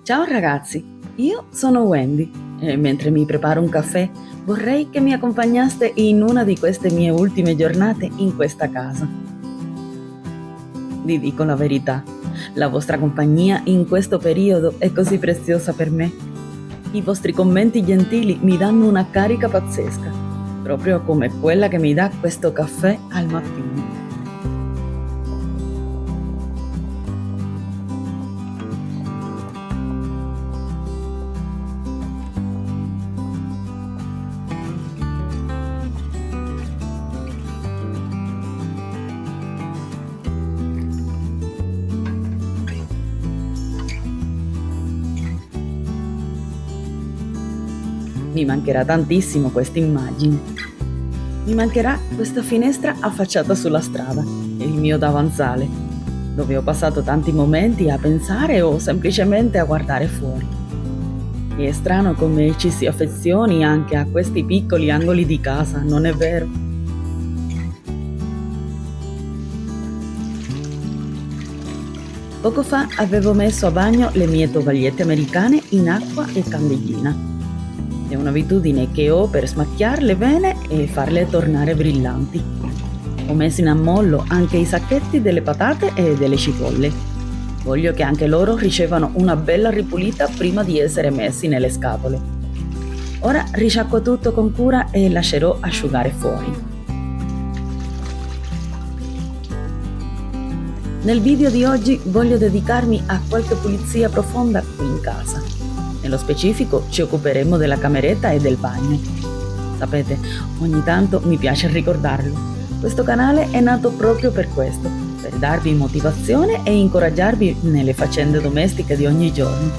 Ciao ragazzi, io sono Wendy e mentre mi preparo un caffè vorrei che mi accompagnaste in una di queste mie ultime giornate in questa casa. Vi dico la verità, la vostra compagnia in questo periodo è così preziosa per me. I vostri commenti gentili mi danno una carica pazzesca, proprio come quella che mi dà questo caffè al mattino. Mi mancherà tantissimo questa immagine. Mi mancherà questa finestra affacciata sulla strada e il mio davanzale, dove ho passato tanti momenti a pensare o semplicemente a guardare fuori. E è strano come ci si affezioni anche a questi piccoli angoli di casa, non è vero? Poco fa avevo messo a bagno le mie tovagliette americane in acqua e candelina. È un'abitudine che ho per smacchiarle bene e farle tornare brillanti. Ho messo in ammollo anche i sacchetti delle patate e delle cipolle. Voglio che anche loro ricevano una bella ripulita prima di essere messi nelle scatole. Ora risciacquo tutto con cura e lascerò asciugare fuori. Nel video di oggi voglio dedicarmi a qualche pulizia profonda qui in casa. Nello specifico ci occuperemo della cameretta e del bagno. Sapete, ogni tanto mi piace ricordarlo. Questo canale è nato proprio per questo, per darvi motivazione e incoraggiarvi nelle faccende domestiche di ogni giorno.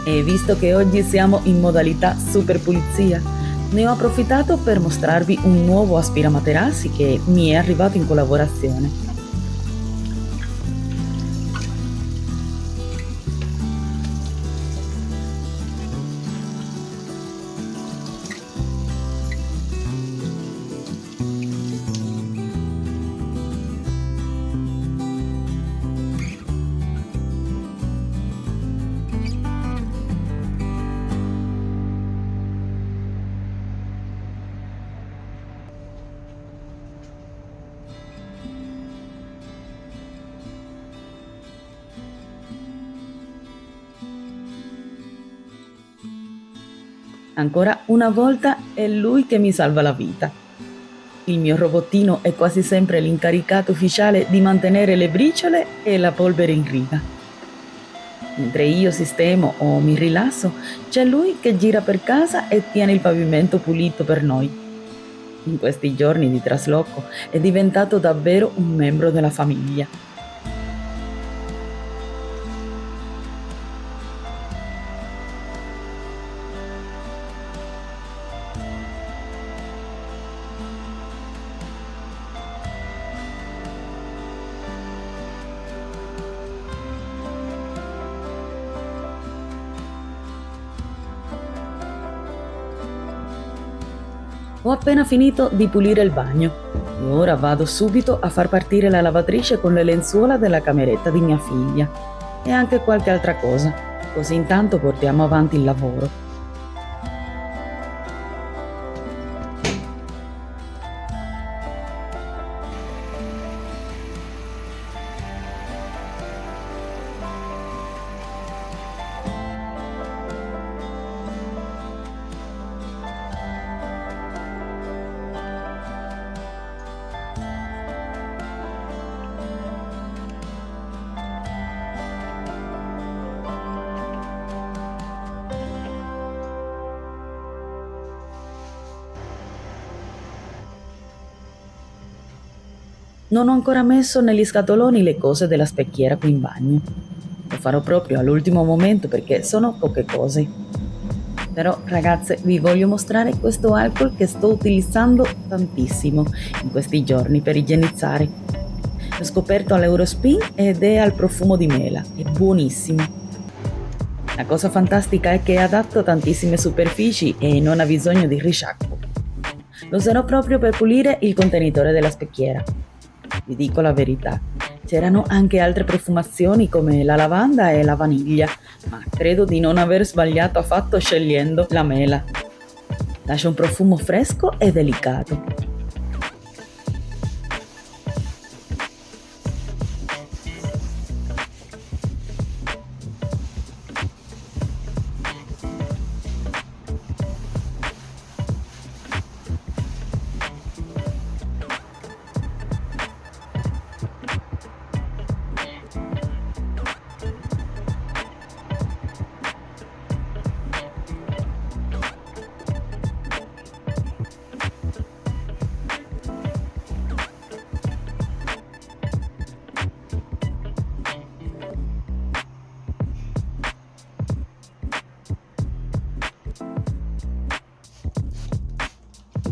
E visto che oggi siamo in modalità super pulizia, ne ho approfittato per mostrarvi un nuovo aspiramaterassi che mi è arrivato in collaborazione. Ancora una volta è lui che mi salva la vita. Il mio robottino è quasi sempre l'incaricato ufficiale di mantenere le briciole e la polvere in riga. Mentre io sistemo o mi rilasso, c'è lui che gira per casa e tiene il pavimento pulito per noi. In questi giorni di trasloco è diventato davvero un membro della famiglia. Ho appena finito di pulire il bagno e ora vado subito a far partire la lavatrice con le lenzuola della cameretta di mia figlia e anche qualche altra cosa, così intanto portiamo avanti il lavoro. Non ho ancora messo negli scatoloni le cose della specchiera qui in bagno. Lo farò proprio all'ultimo momento perché sono poche cose. Però ragazze, vi voglio mostrare questo alcol che sto utilizzando tantissimo in questi giorni per igienizzare. L'ho scoperto all'Eurospin ed è al profumo di mela, è buonissimo. La cosa fantastica è che è adatto a tantissime superfici e non ha bisogno di risciacquo. Lo userò proprio per pulire il contenitore della specchiera. Vi dico la verità, C'erano anche altre profumazioni come la lavanda e la vaniglia, ma credo di non aver sbagliato affatto scegliendo la mela. Lascia un profumo fresco e delicato.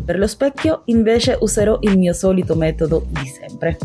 Per lo specchio invece userò il mio solito metodo di sempre.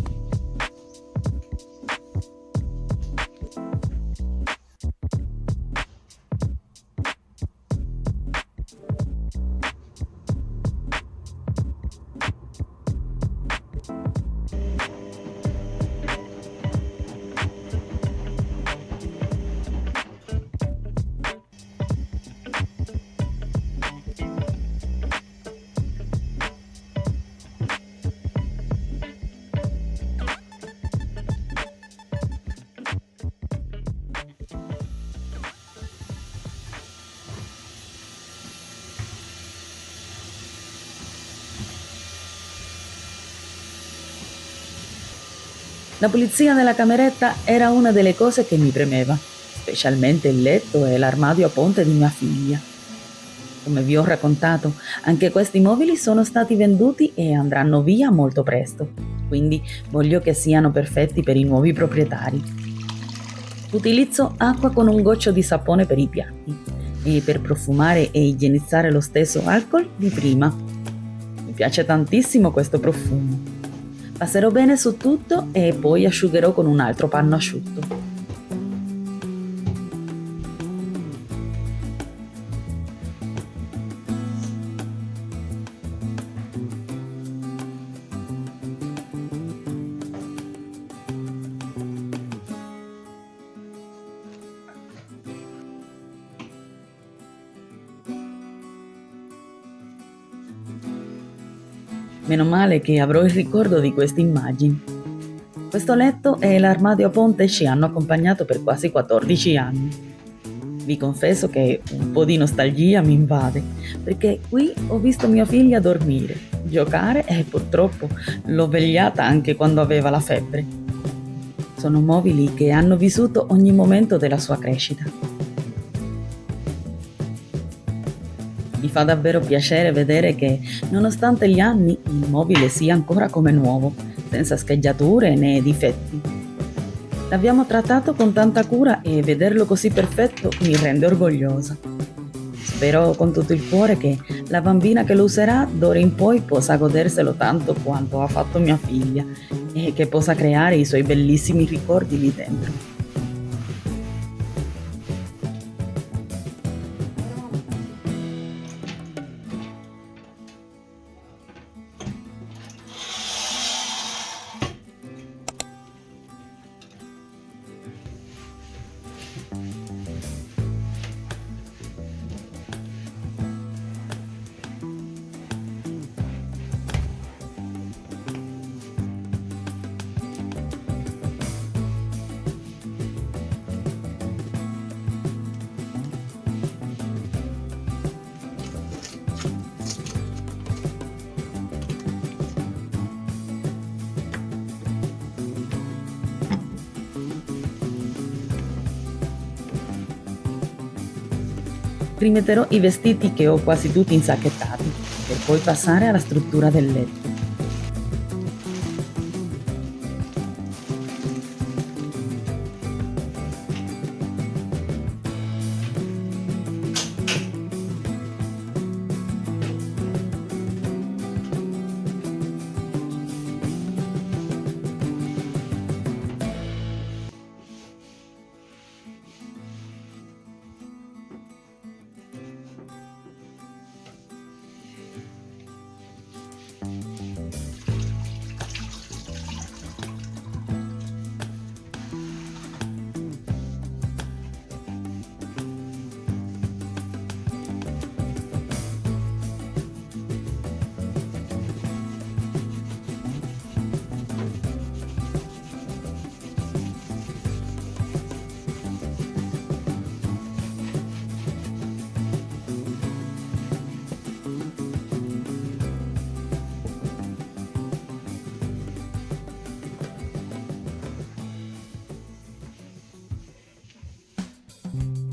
La pulizia della cameretta era una delle cose che mi premeva, specialmente il letto e l'armadio a ponte di mia figlia. Come vi ho raccontato, anche questi mobili sono stati venduti e andranno via molto presto, quindi voglio che siano perfetti per i nuovi proprietari. Utilizzo acqua con un goccio di sapone per i piatti e per profumare e igienizzare lo stesso alcol di prima. Mi piace tantissimo questo profumo. Passerò bene su tutto e poi asciugherò con un altro panno asciutto. Meno male che avrò il ricordo di queste immagini. Questo letto e l'armadio a ponte ci hanno accompagnato per quasi 14 anni. Vi confesso che un po' di nostalgia mi invade, perché qui ho visto mia figlia dormire, giocare e purtroppo l'ho vegliata anche quando aveva la febbre. Sono mobili che hanno vissuto ogni momento della sua crescita. Mi fa davvero piacere vedere che, nonostante gli anni, il mobile sia ancora come nuovo, senza scheggiature né difetti. L'abbiamo trattato con tanta cura e vederlo così perfetto mi rende orgogliosa. Spero con tutto il cuore che la bambina che lo userà d'ora in poi possa goderselo tanto quanto ha fatto mia figlia e che possa creare i suoi bellissimi ricordi lì dentro. Rimetterò i vestiti che ho quasi tutti insacchettati, per poi passare alla struttura del letto.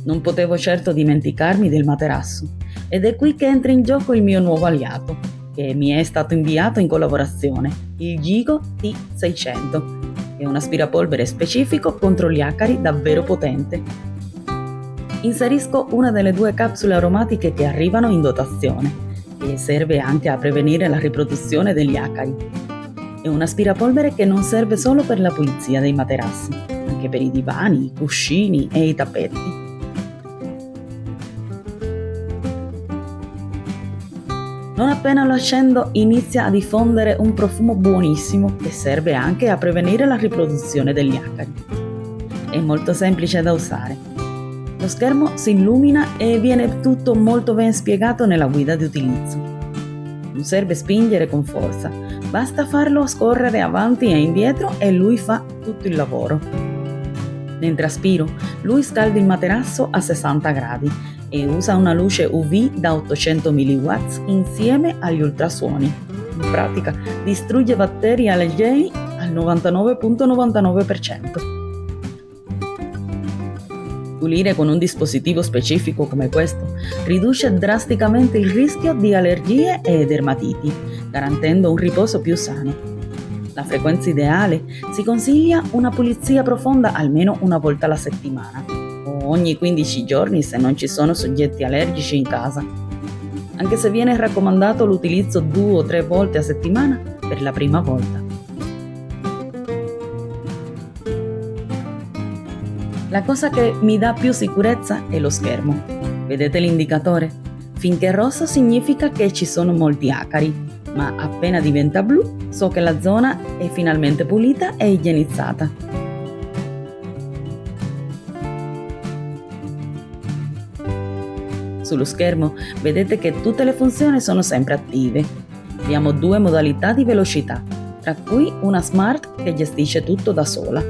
Non potevo certo dimenticarmi del materasso ed è qui che entra in gioco il mio nuovo aliato, che mi è stato inviato in collaborazione, il Gigo T600, che è un aspirapolvere specifico contro gli acari davvero potente. Inserisco una delle 2 capsule aromatiche che arrivano in dotazione, che serve anche a prevenire la riproduzione degli acari. È un aspirapolvere che non serve solo per la pulizia dei materassi, anche per i divani, i cuscini e i tappeti. Non appena lo accendo inizia a diffondere un profumo buonissimo che serve anche a prevenire la riproduzione degli acari. È molto semplice da usare. Lo schermo si illumina e viene tutto molto ben spiegato nella guida di utilizzo. Non serve spingere con forza, basta farlo scorrere avanti e indietro e lui fa tutto il lavoro. Mentre aspiro, lui scalda il materasso a 60 gradi e usa una luce UV da 800 mW insieme agli ultrasuoni. In pratica distrugge batteri allergeni al 99,99%. Pulire con un dispositivo specifico come questo riduce drasticamente il rischio di allergie e dermatiti, garantendo un riposo più sano. La frequenza ideale si consiglia una pulizia profonda almeno una volta alla settimana, o ogni 15 giorni se non ci sono soggetti allergici in casa, anche se viene raccomandato l'utilizzo 2 o 3 volte a settimana per la prima volta. La cosa che mi dà più sicurezza è lo schermo. Vedete l'indicatore? Finché è rosso significa che ci sono molti acari, ma appena diventa blu so che la zona è finalmente pulita e igienizzata. Sullo schermo vedete che tutte le funzioni sono sempre attive. Abbiamo 2 modalità di velocità, tra cui una smart che gestisce tutto da sola.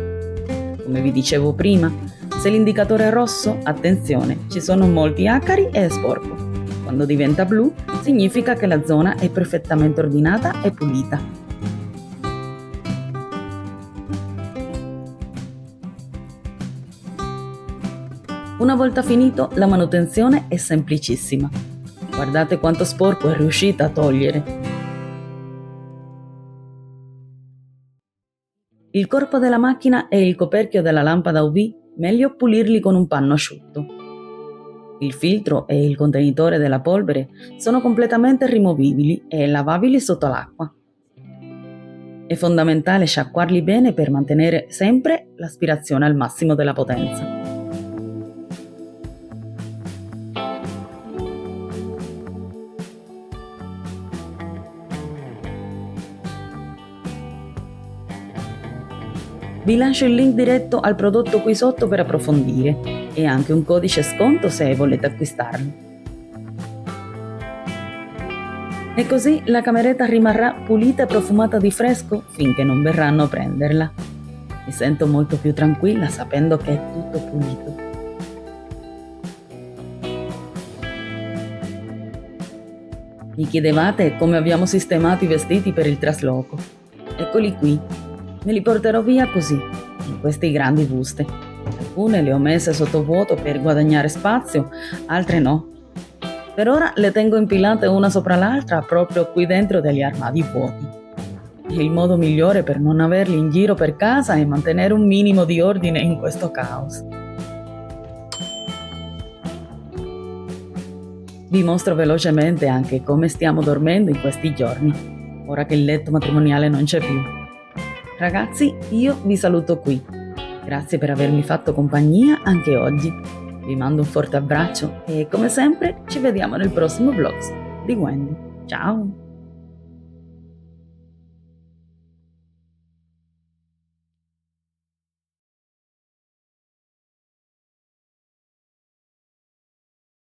Come vi dicevo prima, se l'indicatore è rosso, attenzione, ci sono molti acari e è sporco. Quando diventa blu, significa che la zona è perfettamente ordinata e pulita. Una volta finito, la manutenzione è semplicissima. Guardate quanto sporco è riuscita a togliere. Il corpo della macchina e il coperchio della lampada UV, meglio pulirli con un panno asciutto. Il filtro e il contenitore della polvere sono completamente rimovibili e lavabili sotto l'acqua. È fondamentale sciacquarli bene per mantenere sempre l'aspirazione al massimo della potenza. Vi lascio il link diretto al prodotto qui sotto per approfondire e anche un codice sconto se volete acquistarlo. E così la cameretta rimarrà pulita e profumata di fresco finché non verranno a prenderla. Mi sento molto più tranquilla sapendo che è tutto pulito. Mi chiedevate come abbiamo sistemato i vestiti per il trasloco. Eccoli qui. Me li porterò via così, in queste grandi buste. Alcune le ho messe sottovuoto per guadagnare spazio, altre no. Per ora le tengo impilate una sopra l'altra proprio qui dentro degli armadi vuoti. È il modo migliore per non averli in giro per casa e mantenere un minimo di ordine in questo caos. Vi mostro velocemente anche come stiamo dormendo in questi giorni, ora che il letto matrimoniale non c'è più. Ragazzi, io vi saluto qui. Grazie per avermi fatto compagnia anche oggi. Vi mando un forte abbraccio e come sempre ci vediamo nel prossimo vlog di Wendy. Ciao!